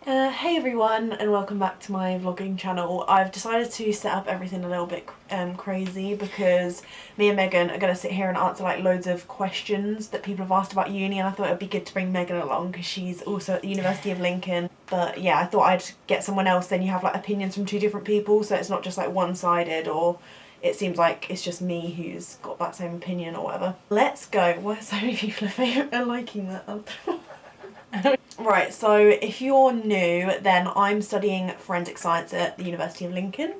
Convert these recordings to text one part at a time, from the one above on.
Hey everyone, and welcome back to my vlogging channel. I've decided to set up everything a little bit crazy because me and Megan are going to sit here and answer like loads of questions that people have asked about uni, and I thought it would be good to bring Megan along because she's also at the University of Lincoln. But yeah, I thought I'd get someone else, then you have like opinions from two different people, so it's not just like one-sided, or it seems like it's just me who's got that same opinion or whatever. Let's go. Why so many people are liking that? Right, so if you're new, then I'm studying forensic science at the University of Lincoln.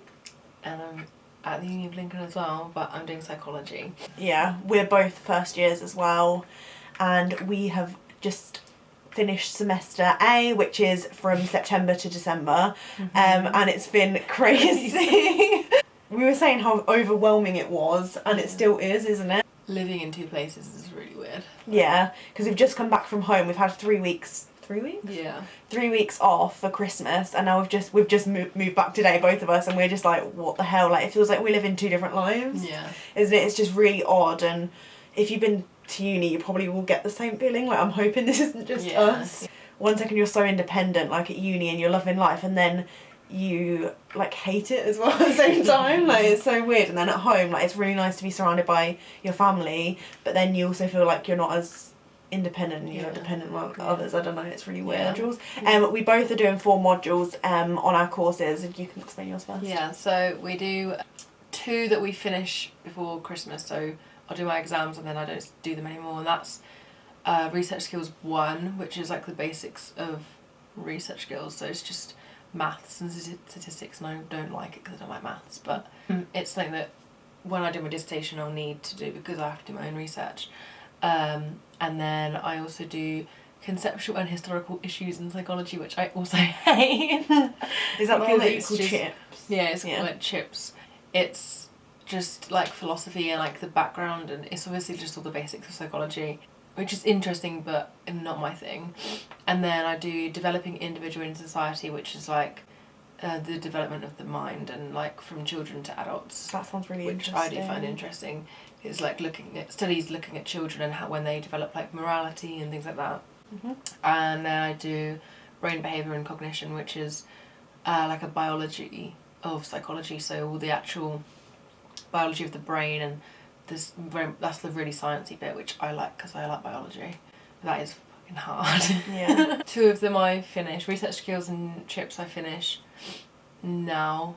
And I'm at the Uni of Lincoln as well, but I'm doing psychology. Yeah, we're both first years as well, and we have just finished semester A, which is from September to December, and it's been crazy. We were saying how overwhelming it was, and it still is, isn't it? Living in two places is really weird. Yeah, because we've just come back from home. We've had 3 weeks. 3 weeks? Yeah. 3 weeks off for Christmas, and now we've just moved back today, both of us, and we're just like, what the hell? Like, it feels like we live in two different lives. Yeah. Isn't it? It's just really odd, and if you've been to uni, you probably will get the same feeling. Like, I'm hoping this isn't just us. One second you're so independent, like at uni, and you're loving life, and then you like hate it as well at the same time. Like, it's so weird. And then at home, like, it's really nice to be surrounded by your family, but then you also feel like you're not as independent and you're dependent on others. I don't know, it's really weird. Modules. We both are doing 4 modules on our courses. If you can explain yours first. Yeah, so we do 2 that we finish before Christmas, so I'll do my exams and then I don't do them anymore, and that's Research Skills 1, which is like the basics of research skills, so it's just maths and statistics, and I don't like it because I don't like maths, but it's something that when I do my dissertation I'll need to do because I have to do my own research. And then I also do conceptual and historical issues in psychology, which I also hate. Is that the one that you call CHIPS? Yeah, it's called like CHIPS. It's just like philosophy and like the background, and it's obviously just all the basics of psychology, which is interesting but not my thing. And then I do developing individual in society, which is like the development of the mind, and like from children to adults. That sounds really interesting. Which I do find interesting. It's like looking at children and how when they develop like morality and things like that. And then I do brain behaviour and cognition, which is like a biology of psychology, so all the actual biology of the brain, and that's the really sciencey bit, which I like because I like biology. That is fucking hard. Yeah. 2 of them I finish. Research Skills and CHIPS I finish now.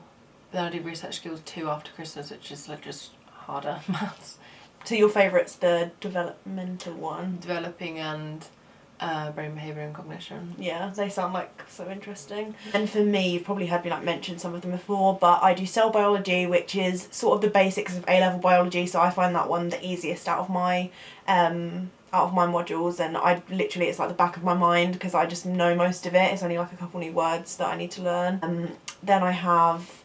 Then I do Research Skills 2 after Christmas, which is like just harder maths. So your favourite's the developmental one? Developing and brain behaviour and cognition. Yeah, they sound like so interesting. And for me, you've probably heard me like mention some of them before, but I do cell biology, which is sort of the basics of A-level biology, so I find that one the easiest out of my modules, and it's like the back of my mind because I just know most of it. It's only like a couple new words that I need to learn. Then I have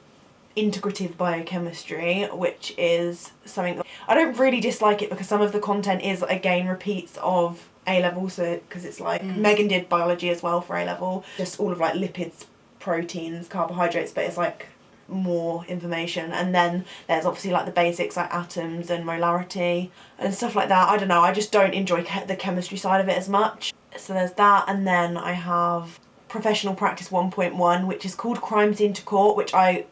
integrative biochemistry, which is something that I don't really dislike it because some of the content is again repeats of A-level, so because it's like Megan did biology as well for A-level, just all of like lipids, proteins, carbohydrates, but it's like more information. And then there's obviously like the basics like atoms and molarity and stuff like that. I don't know, I just don't enjoy the chemistry side of it as much. So there's that. And then I have professional practice 1.1, which is called crime scene to court, which I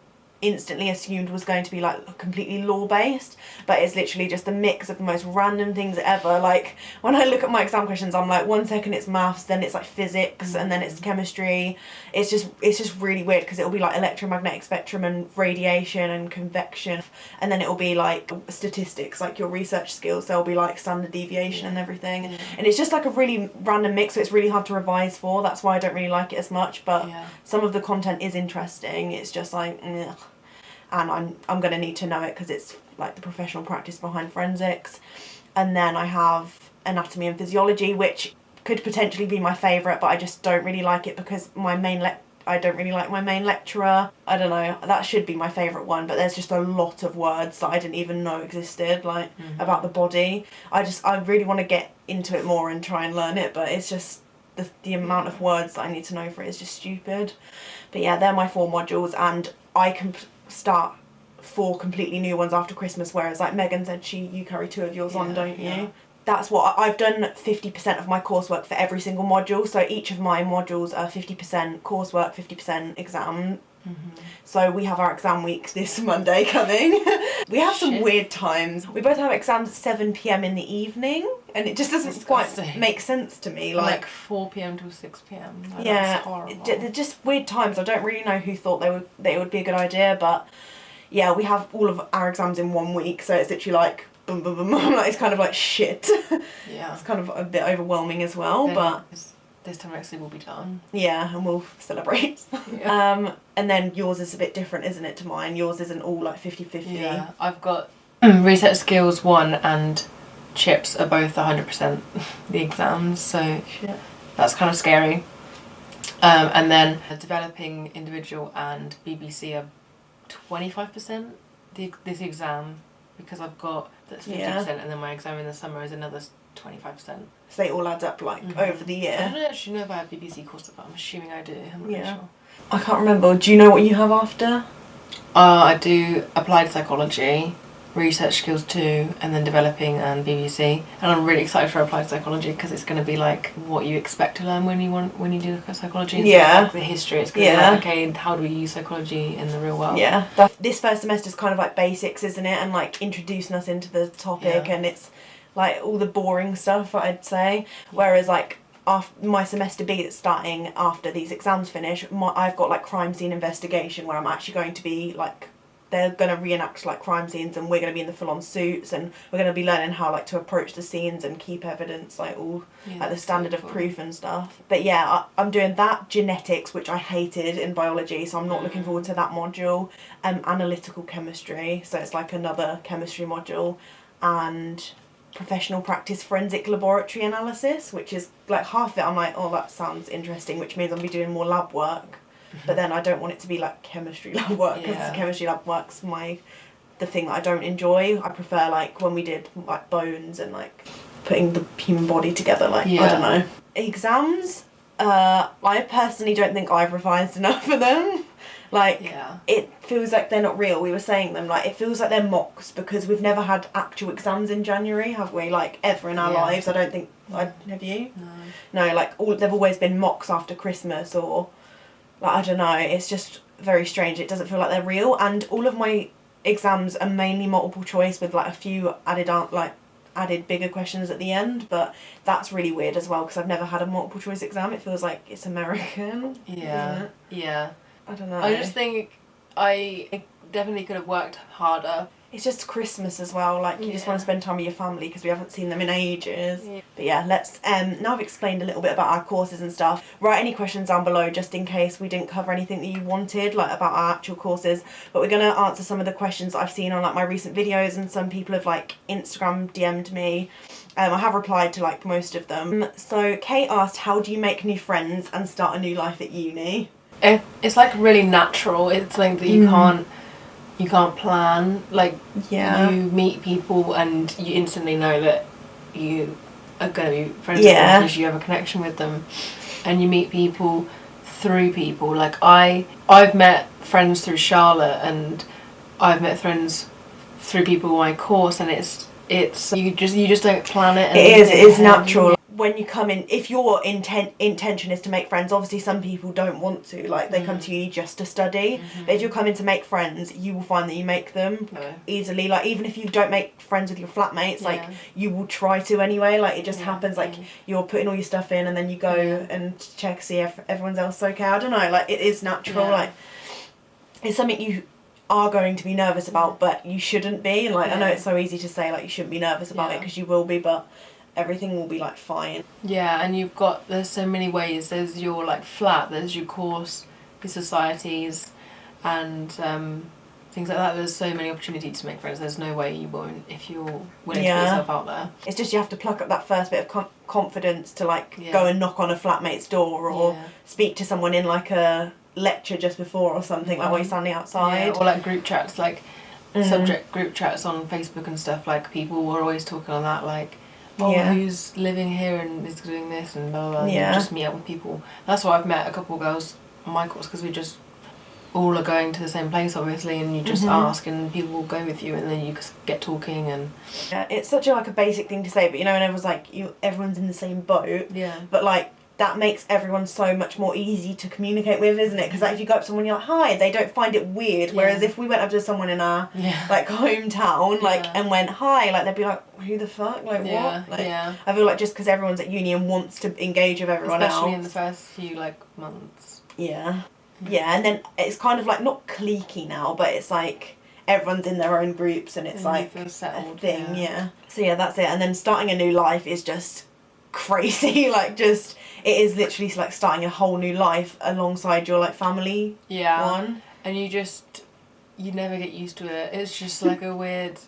instantly assumed was going to be like completely law based, but it's literally just a mix of the most random things ever. Like when I look at my exam questions, I'm like, one second it's maths, then it's like physics, and then it's chemistry. It's just really weird because it'll be like electromagnetic spectrum and radiation and convection, and then it'll be like statistics, like your research skills. There'll be like standard deviation and everything, and it's just like a really random mix, so it's really hard to revise for. That's why I don't really like it as much, but some of the content is interesting. It's just like ugh. And I'm going to need to know it because it's like the professional practice behind forensics. And then I have anatomy and physiology, which could potentially be my favourite, but I just don't really like it because I don't really like my main lecturer. I don't know, that should be my favourite one, but there's just a lot of words that I didn't even know existed, like about the body. I really want to get into it more and try and learn it, but it's just the amount of words that I need to know for it is just stupid. But yeah, they're my 4 modules, and I can start 4 completely new ones after Christmas, whereas like Megan said you carry 2 of yours on, don't you? that's what I've done. 50% of my coursework for every single module, so each of my modules are 50% coursework, 50% exam. So we have our exam week this Monday coming. We have some weird times. We both have exams at 7 p.m. in the evening, and it just doesn't quite make sense to me. Like 4 p.m. till 6 p.m. Like, yeah, that's horrible. They're just weird times. I don't really know who thought they would be a good idea, but yeah, we have all of our exams in 1 week, so it's literally like boom, boom, boom. Like, it's kind of like shit. Yeah. It's kind of a bit overwhelming as well, but this time next week will be done. yeah, and we'll celebrate. Yeah. And then yours is a bit different, isn't it, to mine? Yours isn't all like 50-50. Yeah, I've got Research Skills 1 and Chips are both 100% the exams, so that's kind of scary. And then Developing Individual and BBC are 25% this exam, because I've got that's 50%, and then my exam in the summer is another 25%. So they all add up like over the year. I don't actually know if I have BBC courses, but I'm assuming I do. I'm not really sure. I can't remember. Do you know what you have after? I do Applied Psychology, Research Skills 2, and then Developing and BBC. And I'm really excited for Applied Psychology because it's going to be like what you expect to learn when you do psychology. Yeah. Like the history. It's going to be like, okay, how do we use psychology in the real world? Yeah. This first semester is kind of like basics, isn't it? And like introducing us into the topic, and it's like all the boring stuff, I'd say. Whereas like after my semester B that's starting after these exams finish, I've got like crime scene investigation, where I'm actually going to be like, they're going to reenact like crime scenes, and we're going to be in the full-on suits, and we're going to be learning how like to approach the scenes and keep evidence, like all like the standard of proof and stuff. But yeah, I'm doing that, genetics, which I hated in biology, so I'm not looking forward to that module. Analytical chemistry, so it's like another chemistry module, and professional practice forensic laboratory analysis, which is like half of it I'm like, oh, that sounds interesting, which means I'll be doing more lab work. But then I don't want it to be like chemistry lab work, because chemistry lab work's the thing that I don't enjoy. I prefer like when we did like bones and like putting the human body together, like I don't know. Exams, I personally don't think I've revised enough for them. Like, it feels like they're not real. We were saying them, like, it feels like they're mocks, because we've never had actual exams in January, have we? Like, ever in our lives. I don't think, have you? No, like, they've always been mocks after Christmas, or, like, I don't know, it's just very strange. It doesn't feel like they're real, and all of my exams are mainly multiple choice with, like, a few added bigger questions at the end, but that's really weird as well, because I've never had a multiple choice exam. It feels like it's American, isn't it? Yeah. I don't know. I just think I definitely could have worked harder. It's just Christmas as well, like you just want to spend time with your family because we haven't seen them in ages. But yeah, let's now I've explained a little bit about our courses and stuff. Write any questions down below just in case we didn't cover anything that you wanted, like about our actual courses. But we're gonna answer some of the questions I've seen on like my recent videos, and some people have like Instagram DM'd me. I have replied to like most of them. So Kate asked, how do you make new friends and start a new life at uni? It's like really natural. It's like that you can't plan. Like you meet people and you instantly know that you are going to be friends with them because you have a connection with them, and you meet people through people. Like I've met friends through Charlotte, and I've met friends through people in my course, and it's you just don't plan it. And it is natural. When you come in, if your intention is to make friends, obviously some people don't want to, like they come to uni just to study, but if you're coming to make friends, you will find that you make them easily. Like even if you don't make friends with your flatmates, like you will try to anyway. Like it just happens, like you're putting all your stuff in and then you go and check, see if everyone's else okay. I don't know, like it is natural. Like it's something you are going to be nervous about, but you shouldn't be. And like I know it's so easy to say like you shouldn't be nervous about it, because you will be, but everything will be like fine. Yeah, and there's so many ways. There's your like flat, there's your course, your societies, and things like that. There's so many opportunities to make friends. There's no way you won't if you're willing to put yourself out there. It's just you have to pluck up that first bit of confidence to like go and knock on a flatmate's door, or speak to someone in like a lecture just before or something, like while you're standing outside. Or like group chats, like subject group chats on Facebook and stuff. Like people were always talking on that, like, who's living here and is doing this and blah blah blah. You just meet up with people. That's why I've met a couple of girls on my course, because all are going to the same place, obviously, and you just ask, and people will go with you, and then you just get talking. And yeah, it's such a basic thing to say, but and everyone's like, everyone's in the same boat. Yeah. But that makes everyone so much more easy to communicate with, isn't it? Because if you go up to someone, you're like, hi, they don't find it weird. Yeah. Whereas if we went up to someone in our hometown, and went hi, they'd be like, who the fuck, what? I feel just because everyone's at uni and wants to engage with everyone especially else, in the first few months. Yeah, and then it's kind of not cliquey now, but it's everyone's in their own groups, and it's feel settled, a thing, So that's it. And then starting a new life is just crazy. It is literally starting a whole new life alongside your family one. And you never get used to it. It's just a weird.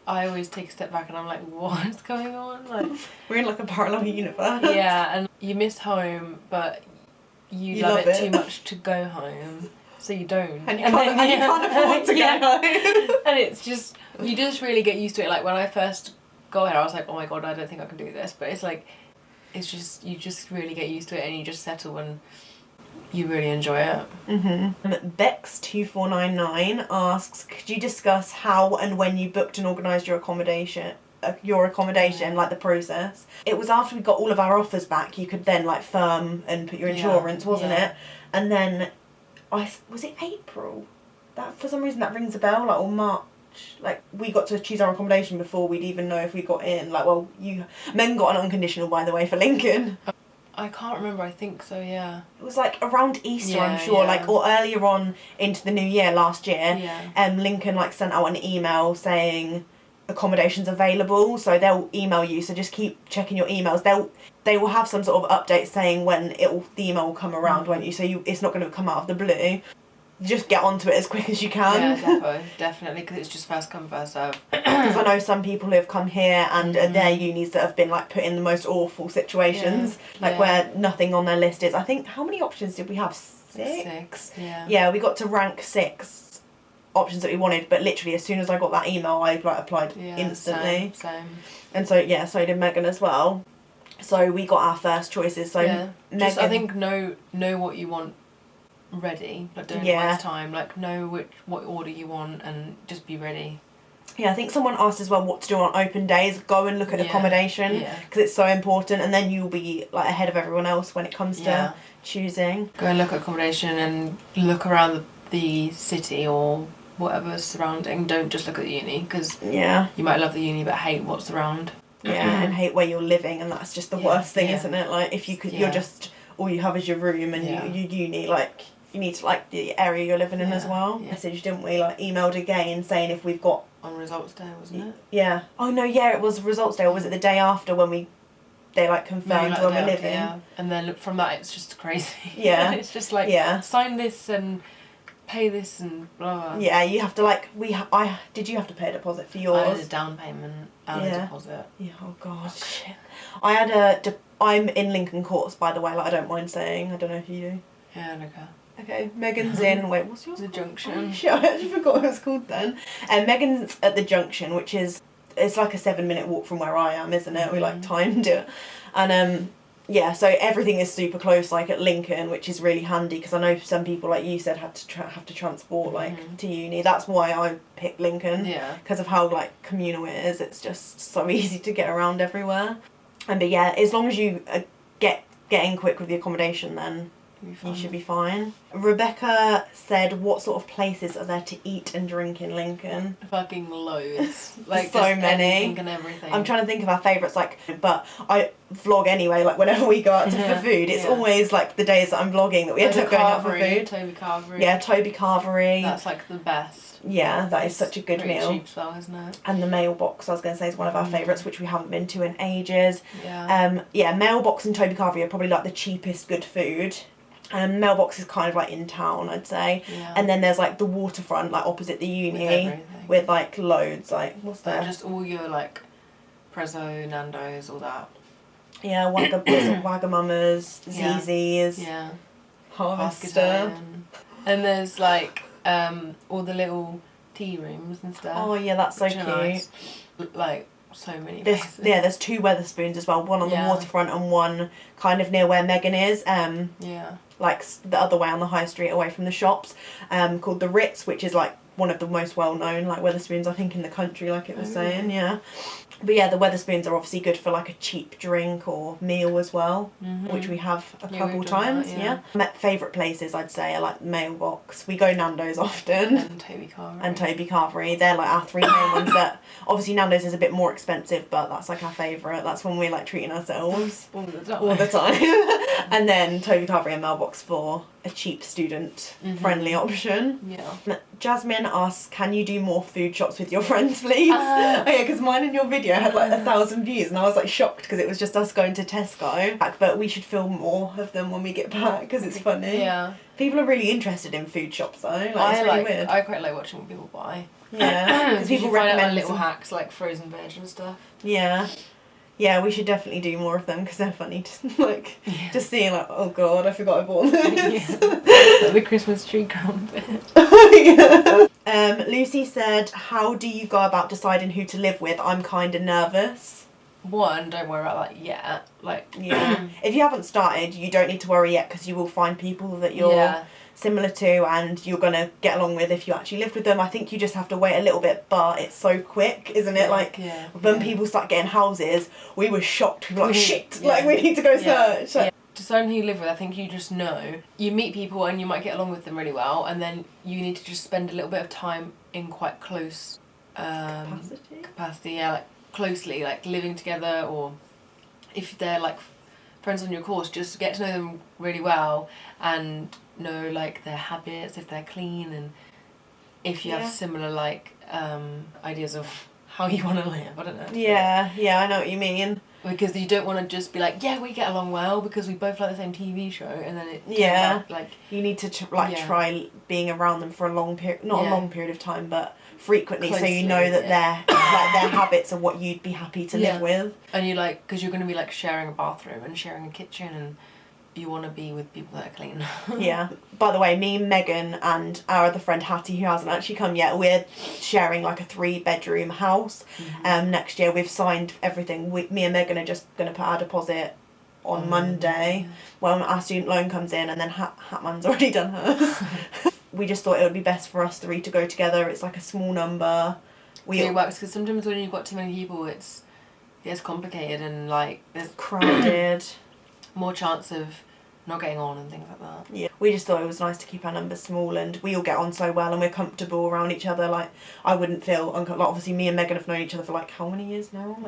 I always take a step back and I'm like, what's going on? We're in a parallel universe. Yeah, and you miss home, but you love it too much to go home, so you don't. And you can't afford to go home. And it's just, you just really get used to it. When I first got here, I was like, oh my god, I don't think I can do this. But it's just, you just really get used to it, and you just settle and you really enjoy it. Bex2499 asks, could you discuss how and when you booked and organised your accommodation, the process? It was after we got all of our offers back, you could then firm and put your insurance, wasn't it? And then, was it April? That, for some reason, that rings a bell, or March. We got to choose our accommodation before we'd even know if we got in. Megan got an unconditional, by the way, for Lincoln. I can't remember, I think so, yeah. It was around Easter, I'm sure, or earlier on into the new year last year. Yeah. Lincoln sent out an email saying accommodation's available, so they'll email you, so just keep checking your emails. They will have some sort of update saying when the email will come around, won't you? So it's not going to come out of the blue. Just get onto it as quick as you can. Yeah, definitely, because it's just first come, first serve. Because I know some people who have come here and their unis that have been put in the most awful situations, where nothing on their list is. I think, how many options did we have? Six. Yeah. Yeah, we got to rank 6 options that we wanted, but literally as soon as I got that email, I applied instantly. Same. And so so did Megan as well. So we got our first choices. So Megan, I think know what you want ready, don't waste time. Know what order you want and just be ready. I think someone asked as well what to do on open days. Go and look at accommodation, because it's so important, and then you'll be ahead of everyone else when it comes to choosing. Go and look at accommodation and look around the city or whatever's surrounding. Don't just look at the uni, because you might love the uni but hate what's around. And hate where you're living, and that's just the worst thing, isn't it? If you could, you're just, all you have is your room, and you uni, you need to the area you're living in as well. Message, didn't we? Emailed again saying if we've got on results day, wasn't it? Yeah. Oh no, it was results day, or was it the day after when they confirmed where we're living? Yeah. And then from that, it's just crazy. Yeah. It's just sign this and pay this and blah. Yeah, you have to did you have to pay a deposit for yours? I had a down payment and a deposit. Yeah. Oh god. Shit. I had I'm in Lincoln Courts, by the way. I don't mind saying. I don't know if you do. Yeah, okay. Okay, Megan's in. Wait, what's yours? The Junction. Oh, shit, I actually forgot what it was called then. And Megan's at the Junction, which is a 7-minute walk from where I am, isn't it? We timed it, and so everything is super close, at Lincoln, which is really handy because I know some people, like you said, had to have to transport to uni. That's why I picked Lincoln. Yeah. Because of how communal it is, it's just so easy to get around everywhere. But as long as you get in quick with the accommodation, then you should be fine. Rebecca said, what sort of places are there to eat and drink in Lincoln? Fucking loads. So many. Anything and everything. I'm trying to think of our favourites, but I vlog anyway, whenever we go out for food, it's always the days that I'm vlogging that we end up going out for food. Toby Carvery. Yeah, Toby Carvery. That's the best. Yeah, that is such a good meal. Cheap as well, isn't it? And the Mailbox, I was going to say, is one of our favourites, which we haven't been to in ages. Yeah. Mailbox and Toby Carvery are probably the cheapest good food. Mailbox is kind of in town, I'd say. Yeah. And then there's the waterfront, opposite the uni, with loads. What's there? Just all your Prezzo, Nando's, all that. Yeah, Wagamama's, ZZ's, Harvester. And there's all the little tea rooms and stuff. Oh yeah, that's so cute. Nice. So many places. There's 2 Wetherspoons as well, one on the waterfront and one kind of near where Megan is. like the other way on the high street away from the shops, called the Ritz, which is like one of the most well-known like Wetherspoons I think in the country, like it was saying. Yeah, but yeah, the Wetherspoons are obviously good for like a cheap drink or meal as well, which we have a couple times. My favourite places I'd say are like Mailbox. We go Nando's often, and Toby Carvery. They're like our 3 main ones. That obviously Nando's is a bit more expensive, but that's like our favourite. That's when we're like treating ourselves all the time. And then Toby Carvery and Mailbox for a cheap student friendly option. Jasmine asks, can you do more food shops with your friends, please? Oh yeah, because mine and your video had like 1,000 views, and I was like shocked because it was just us going to Tesco. But we should film more of them when we get back because it's funny. Yeah, people are really interested in food shops though. Like, it's really weird. I quite like watching what people buy. Yeah, because people recommend little hacks like frozen veg and stuff. Yeah, we should definitely do more of them because they're funny to just seeing like, oh god, I forgot I bought this. Like the Christmas tree crumpet. Lucy said, how do you go about deciding who to live with? I'm kind of nervous. One, don't worry about that yet. If you haven't started, you don't need to worry yet because you will find people that you're similar to and you're going to get along with if you actually lived with them. I think you just have to wait a little bit, but it's so quick, isn't it? When people start getting houses, we were shocked. We were like, shit, we need to go search. Decide who you live with, I think you just know. You meet people and you might get along with them really well, and then you need to just spend a little bit of time in quite close capacity, closely, like living together, or if they're like friends on your course, just get to know them really well and know like their habits, if they're clean, and if you have similar ideas of how you want to live. I don't know. Yeah, I know what you mean. Because you don't want to just be like, yeah, we get along well because we both like the same TV show, and then it turns out, you need to try being around them for a long period, not a long period of time, but frequently, closely, so you know that their habits are what you'd be happy to live with. And you because you're going to be sharing a bathroom and sharing a kitchen, and you want to be with people that are clean. By the way, me, Megan and our other friend Hattie, who hasn't actually come yet, we're sharing like a 3-bedroom house. Next year we've signed everything. Me and Megan are just going to put our deposit on Monday when our student loan comes in, and then Hatman's already done hers. We just thought it would be best for us 3 to go together. It's like a small number. It works because sometimes when you've got too many people, it's complicated and there's crowded. More chance of not getting on and things like that. Yeah, we just thought it was nice to keep our numbers small, and we all get on so well and we're comfortable around each other. I wouldn't feel uncomfortable. Obviously me and Megan have known each other for how many years now?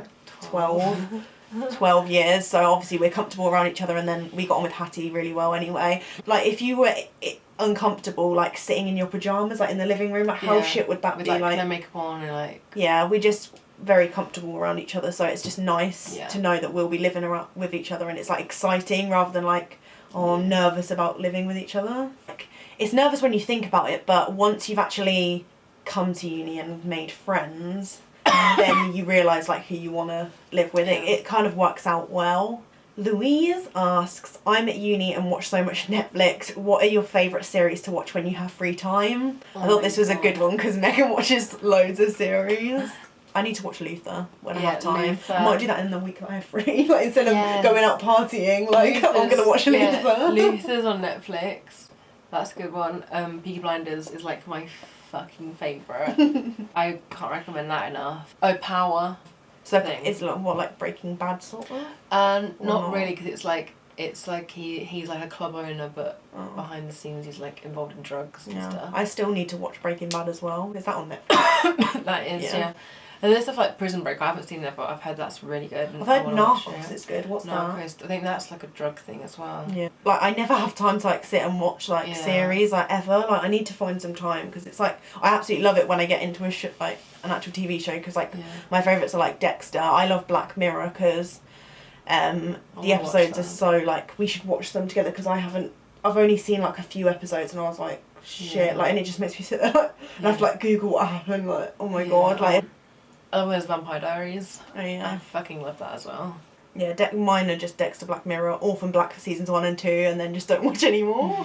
12 years, so obviously we're comfortable around each other, and then we got on with Hattie really well anyway. If you were uncomfortable sitting in your pyjamas in the living room, how shit would that with, be? No makeup on and yeah, we just very comfortable around each other, so it's just nice to know that we'll be living around with each other, and it's exciting rather than I'm nervous about living with each other. It's nervous when you think about it, but once you've actually come to uni and made friends, then you realise who you want to live with. It kind of works out well. Louise asks, I'm at uni and watch so much Netflix. What are your favourite series to watch when you have free time? I thought this was a good one because Megan watches loads of series. I need to watch Luther when I have time. Luther. I might do that in the week that I have free. Instead of going out partying, I'm going to watch Luther. Luther's on Netflix. That's a good one. Peaky Blinders is my fucking favourite. I can't recommend that enough. Oh, Power. So it's Breaking Bad sort of? Not really, because it's he's a club owner, but behind the scenes he's involved in drugs and stuff. I still need to watch Breaking Bad as well. Is that on Netflix? That is, yeah. And there's stuff like Prison Break. I haven't seen that, but I've heard that's really good. I've heard Narcos is good. What's that? I think that's a drug thing as well. Yeah. I never have time to sit and watch series ever. I need to find some time because it's I absolutely love it when I get into an actual TV show because my favourites are Dexter. I love Black Mirror because the episodes are so we should watch them together because I've only seen a few episodes and I was shit and it just makes me sit there and I have to Google what happened oh my god Otherwise, Vampire Diaries. Oh yeah. I fucking love that as well. Yeah, mine are just Dexter, Black Mirror, Orphan Black for seasons 1 and 2, and then just don't watch anymore.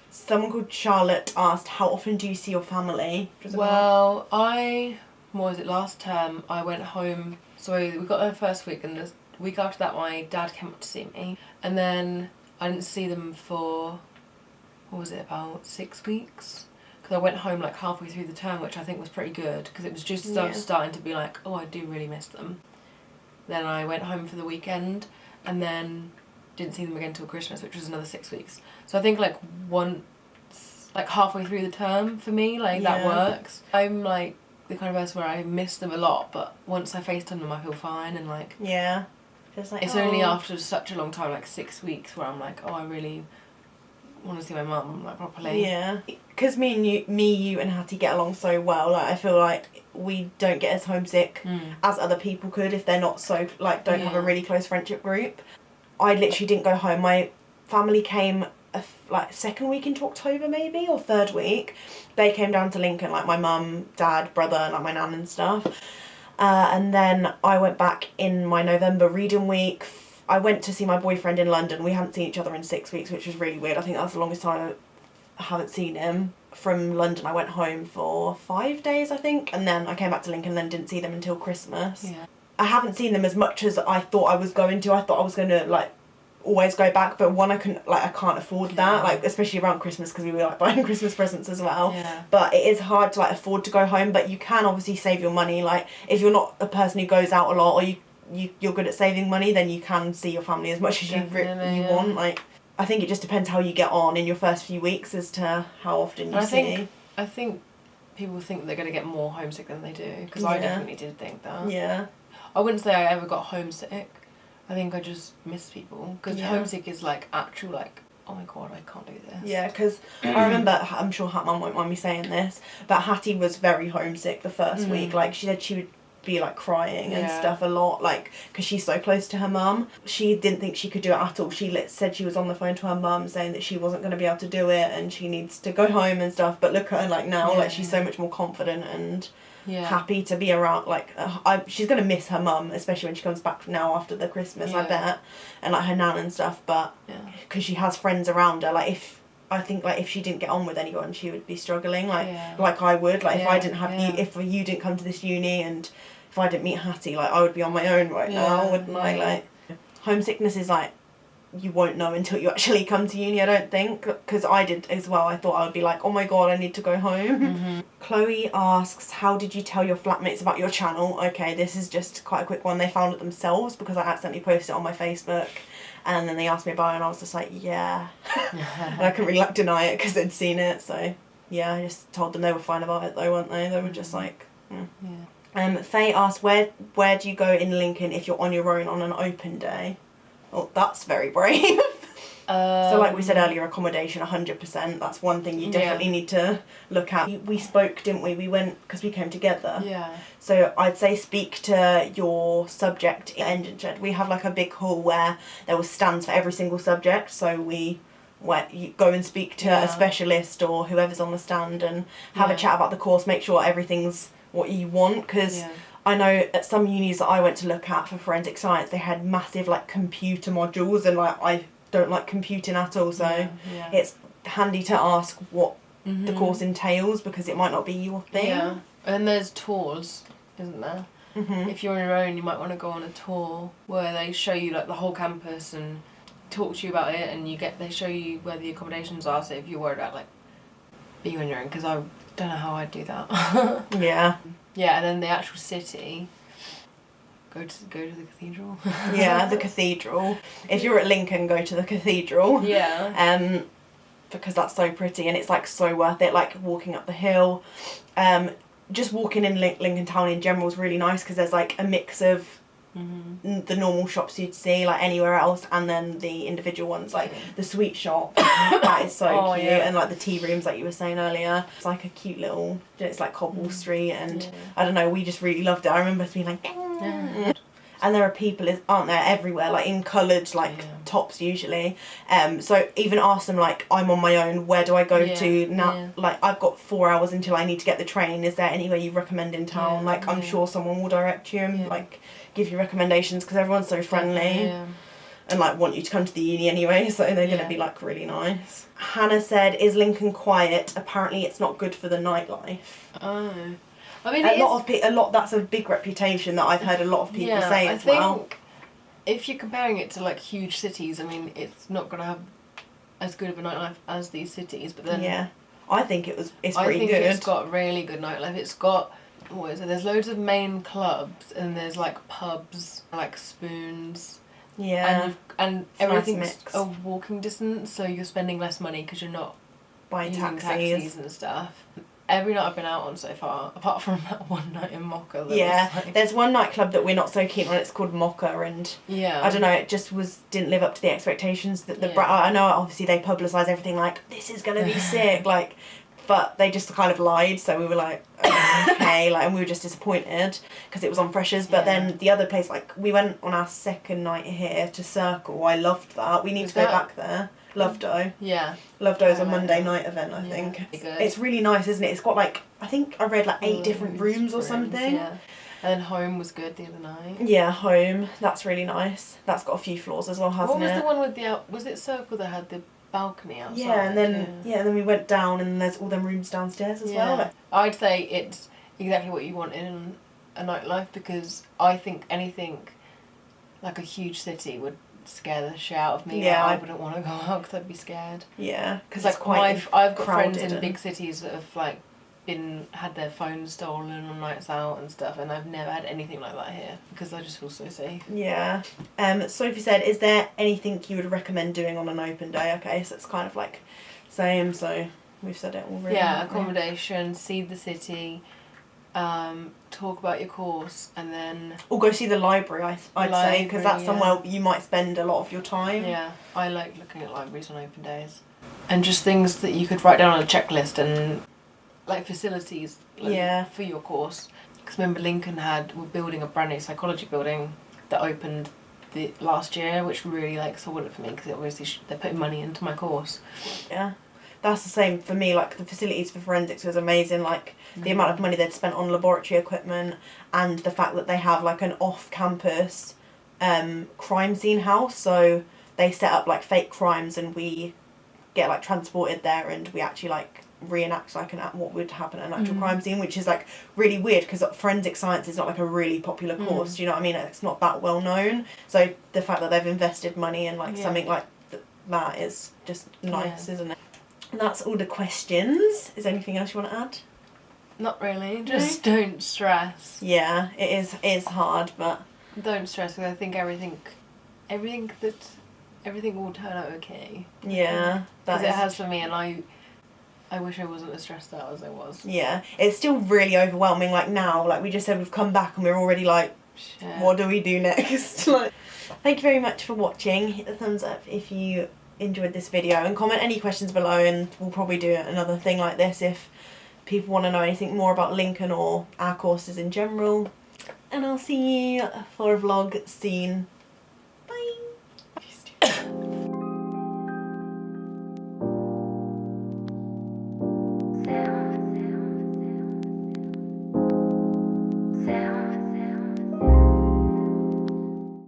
Someone called Charlotte asked, how often do you see your family? Well, last term, I went home, so we got there first week, and the week after that my dad came up to see me, and then I didn't see them for, what was it, about 6 weeks? Because I went home like halfway through the term, which I think was pretty good, because it was just starting to be like, oh, I do really miss them. Then I went home for the weekend, and then didn't see them again till Christmas, which was another 6 weeks. So I think like once, like halfway through the term for me, like that works. I'm like the kind of person where I miss them a lot, but once I FaceTime them I feel fine, and like just like, it's only after such a long time, like 6 weeks, where I'm like, oh, I really want to see my mum like properly. Yeah, because me, you and Hattie get along so well. Like I feel like we don't get as homesick as other people could if they're not so like don't have a really close friendship group. I literally didn't go home. My family came like second week into October maybe, or third week. They came down to Lincoln, like my mum, dad, brother, and like my nan and stuff. And then I went back in my November reading week. I went to see my boyfriend in London. We hadn't seen each other in 6 weeks, which was really weird. I think that's the longest time I haven't seen him. From London I went home for 5 days, I think, and then I came back to Lincoln and then didn't see them until Christmas. Yeah. I haven't seen them as much as I thought I was going to. I thought I was going to like always go back, but one, I can't afford that, like especially around Christmas, because we were like buying Christmas presents as well. But it is hard to like afford to go home, but you can obviously save your money. Like if you're not a person who goes out a lot, or you're good at saving money, then you can see your family as much as you want. Like I think it just depends how you get on in your first few weeks as to how often you see. I think people think they're going to get more homesick than they do, because I definitely did think that. I wouldn't say I ever got homesick. I think I just miss people, because homesick is like actual like, oh my god, I can't do this. Yeah, because I remember, I'm sure Mum won't mind me saying this, but Hattie was very homesick the first week. Like she said she would be like crying and stuff a lot, like because she's so close to her mum. She didn't think she could do it at all. She said she was on the phone to her mum saying that she wasn't going to be able to do it and she needs to go home and stuff. But look at her like now, like she's so much more confident and happy to be around. Like she's going to miss her mum, especially when she comes back now after the Christmas, I bet, and like her nan and stuff. But because she has friends around her, like I think like if she didn't get on with anyone, she would be struggling like I would. Like if I didn't have you, if you didn't come to this uni, and if I didn't meet Hattie, like I would be on my own right now, wouldn't I? Like homesickness is like you won't know until you actually come to uni, I don't think, because I did as well. I thought I would be like, oh my god, I need to go home. Chloe asks, how did you tell your flatmates about your channel? Okay, this is just quite a quick one. They found it themselves because I accidentally posted it on my Facebook, and then they asked me about it, and I was just like, and I couldn't really like deny it because they'd seen it. So yeah, I just told them. They were fine about it though, weren't they? They were just like Faye asked, where do you go in Lincoln if you're on your own on an open day? Oh, that's very brave. So like we said earlier, accommodation 100%. That's one thing you definitely need to look at. We spoke, didn't we? We went, because we came together. So I'd say speak to your subject engine shed. We have like a big hall where there was stands for every single subject. So you go and speak to a specialist or whoever's on the stand and have a chat about the course. Make sure everything's what you want, because I know at some unis that I went to look at for forensic science, they had massive like computer modules, and like I don't like computing at all, so it's handy to ask what the course entails, because it might not be your thing. And there's tours, isn't there? If you're on your own, you might want to go on a tour where they show you like the whole campus and talk to you about it, and they show you where the accommodations are. So if you're worried about like being on your own, because I don't know how I'd do that. And then the actual city. Go to the cathedral. The cathedral. If you're at Lincoln, go to the cathedral. Because that's so pretty and it's like so worth it. Like walking up the hill, just walking in Lincoln Town in general is really nice, because there's like a mix of the normal shops you'd see like anywhere else, and then the individual ones, like the sweet shop. That is so cute. And like the tea rooms, like you were saying earlier, it's like a cute little, it's like cobble street, and I don't know, we just really loved it. I remember us being like and there are people, aren't there, everywhere, like in coloured like tops usually, so even ask them like, I'm on my own, where do I go to now? Like I've got 4 hours until I need to get the train, is there anywhere you recommend in town? Like I'm sure someone will direct you and like give you recommendations, because everyone's so friendly and like want you to come to the uni anyway, so they're going to be like really nice. Hannah said, is Lincoln quiet? Apparently it's not good for the nightlife. I mean, a lot that's a big reputation that I've heard a lot of people say as well. if you're comparing it to like huge cities, I mean, it's not gonna have as good of a nightlife as these cities, but then Yeah, I think it's pretty good. I think it's got really good nightlife. It's got, what is it? There's loads of main clubs, and there's like pubs, like Spoons. Yeah, and It's a nice everything's mix. a walking distance, so you're spending less money because you're not buying using taxis and stuff. Every night I've been out on so far, apart from that one night in Mocha. Yeah, was like, there's one nightclub that we're not so keen on. It's called Mocha, and yeah, I don't know. It just didn't live up to the expectations that the Yeah. I know obviously they publicise everything like this is gonna be sick, like, but they just kind of lied. So we were like, okay, like, and we were just disappointed because it was on Freshers. But Yeah. then the other place, like, we went on our second night here to Circle. I loved that. We need Was to go that- back there. Lovedo. Yeah. Lovedo's I a like Monday that. night event, I Yeah, think. pretty good. It's really nice, isn't it? It's got like, I think I read like 8 different rooms or something. Yeah. And then Home was good the other night. Yeah, Home. That's really nice. That's got a few floors as well, hasn't What was it? the one with the was it Circle that had the balcony outside? Yeah, and then then we went down and there's all them rooms downstairs as well. Like, I'd say it's exactly what you want in a nightlife, because I think anything like a huge city would scare the shit out of me. Yeah, Like, I wouldn't want to go out because I'd be scared. yeah, because Like it's quite I've got friends crowded in and- big cities that have like had their phones stolen on nights out and stuff, and I've never had anything like that here because I just feel so safe. Yeah. Sophie said, is there anything you would recommend doing on an open day? Okay, so it's kind of like same, so we've said it already. Yeah, haven't we? accommodation, see the city, talk about your course, and then Or go see the library, I'd say, because that's Library, somewhere you might spend a lot of your time. yeah, I like looking at libraries on open days, and just things that you could write down on a checklist, and like facilities like, Yeah. for your course. Because remember we're building a brand new psychology building that opened the last year, which really like sold it for me, because obviously they're putting money into my course. Yeah. That's the same for me, like the facilities for forensics was amazing, like the amount of money they'd spent on laboratory equipment and the fact that they have like an off-campus crime scene house, so they set up like fake crimes and we get like transported there and we actually like reenact like what would happen at an actual crime scene, which is like really weird because forensic science is not like a really popular course, do you know what I mean? It's not that well known, so the fact that they've invested money in like something like that is just nice, isn't it? And that's all the questions. Is there anything else you want to add? Not really, just don't stress. Yeah, it is hard, but Don't stress, because I think everything will turn out okay. yeah, Because it is- has for me, and I wish I wasn't as stressed out as I was. Yeah, it's still really overwhelming. Like now, like we just said, we've come back and we're already like, Shit. what do we do next? Like, thank you very much for watching. Hit the thumbs up if you enjoyed this video and comment any questions below, and we'll probably do another thing like this if people want to know anything more about Lincoln or our courses in general. And I'll see you for a vlog soon.